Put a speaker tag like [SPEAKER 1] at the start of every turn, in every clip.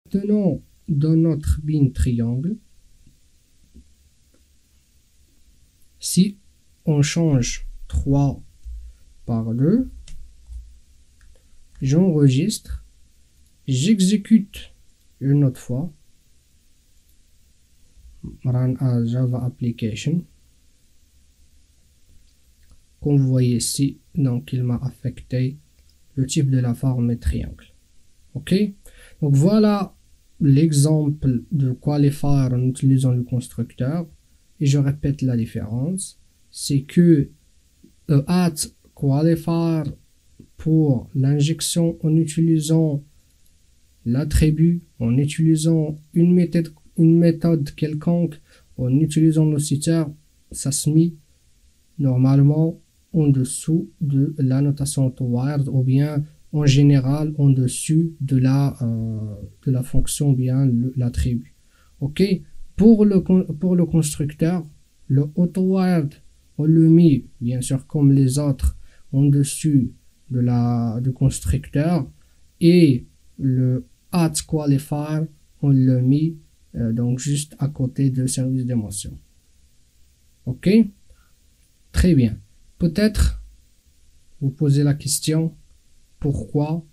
[SPEAKER 1] Maintenant, dans notre bin triangle, si on change 3 par 2, j'enregistre, j'exécute une autre fois, run as Java application. Comme vous voyez ici, donc il m'a affecté le type de la forme est triangle. Ok, donc voilà l'exemple de qualifier en utilisant le constructeur. Et je répète la différence, c'est que at qualifier pour l'injection en utilisant l'attribut, en utilisant une méthode quelconque, en utilisant le citeur, ça se met normalement en dessous de la notation AutoWord ou bien en général en dessus de la fonction bien l'attribut. Ok, pour le constructeur, le AutoWord on le met bien sûr comme les autres en dessus de du constructeur, et le @qualifier on le met donc juste à côté de service d'émotion. Ok, très bien. Peut-être vous posez la question pourquoi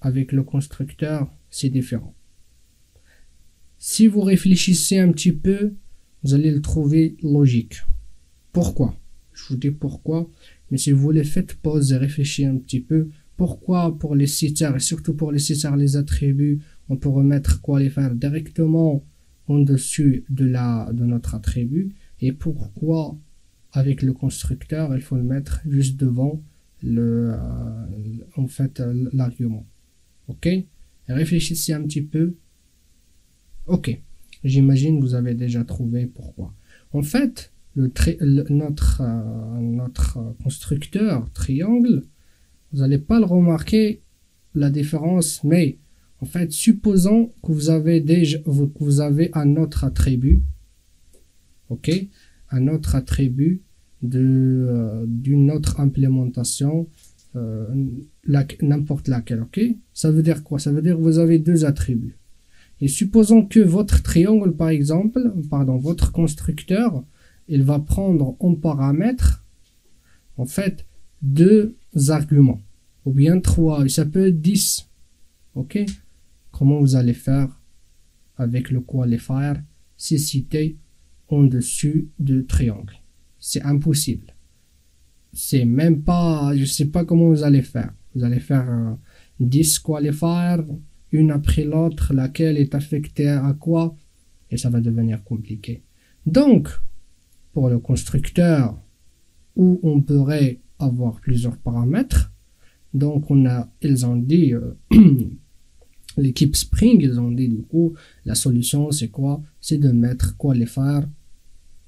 [SPEAKER 1] avec le constructeur c'est différent. Si vous réfléchissez un petit peu, vous allez le trouver logique. Pourquoi? Je vous dis pourquoi, mais si vous les faites pause et réfléchissez un petit peu, pourquoi pour les citeurs et surtout pour les citeurs, les attributs, on peut remettre qualifier directement en dessus de notre attribut, et pourquoi avec le constructeur il faut le mettre juste devant l'argument. Ok, et réfléchissez un petit peu. Ok, j'imagine vous avez déjà trouvé pourquoi. En fait, notre constructeur triangle, vous n'allez pas le remarquer la différence, mais en fait, supposons que vous avez un autre attribut, ok, un autre attribut d'une autre implémentation, n'importe laquelle, ok. Ça veut dire quoi? Ça veut dire que vous avez deux attributs. Et supposons que votre triangle, par exemple, votre constructeur, il va prendre en paramètre, en fait, 2 arguments, ou bien 3, et ça peut être 10. Ok? Comment vous allez faire avec le qualifier si cité en dessus de triangle? C'est impossible. C'est même pas, je sais pas comment vous allez faire. Vous allez faire 10 qualifiers, une après l'autre, laquelle est affectée à quoi, et ça va devenir compliqué. Donc, pour le constructeur, où on pourrait avoir plusieurs paramètres, donc ils ont dit, l'équipe Spring, ils ont dit du coup, la solution c'est quoi? C'est de mettre qualifier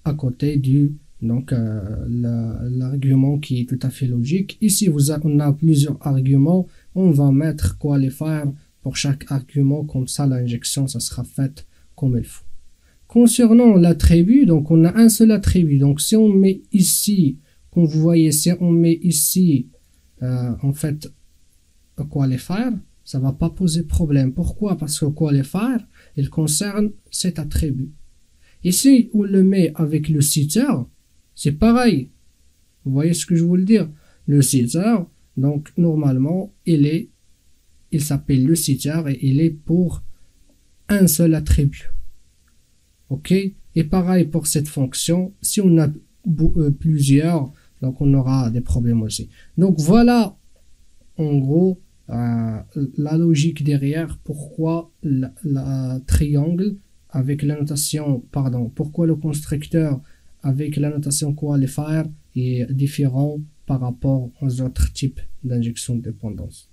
[SPEAKER 1] à côté du, donc l'argument qui est tout à fait logique. Ici, on a plusieurs arguments, on va mettre qualifier pour chaque argument, comme ça l'injection ça sera faite comme il faut. Concernant l'attribut, donc on a un seul attribut, donc si on met ici, comme vous voyez, si on met ici en fait qualifier, ça va pas poser problème. Pourquoi? Parce que qualifier, il concerne cet attribut. Ici, on le met avec le citeur, c'est pareil. Vous voyez ce que je veux dire? Le citeur, donc normalement, il s'appelle le citeur et il est pour un seul attribut. Ok? Et pareil pour cette fonction, si on a plusieurs, donc on aura des problèmes aussi. Donc voilà, en gros, la logique derrière, pourquoi la triangle avec la notation, pourquoi le constructeur avec la notation qualifier est différent par rapport aux autres types d'injection de dépendance.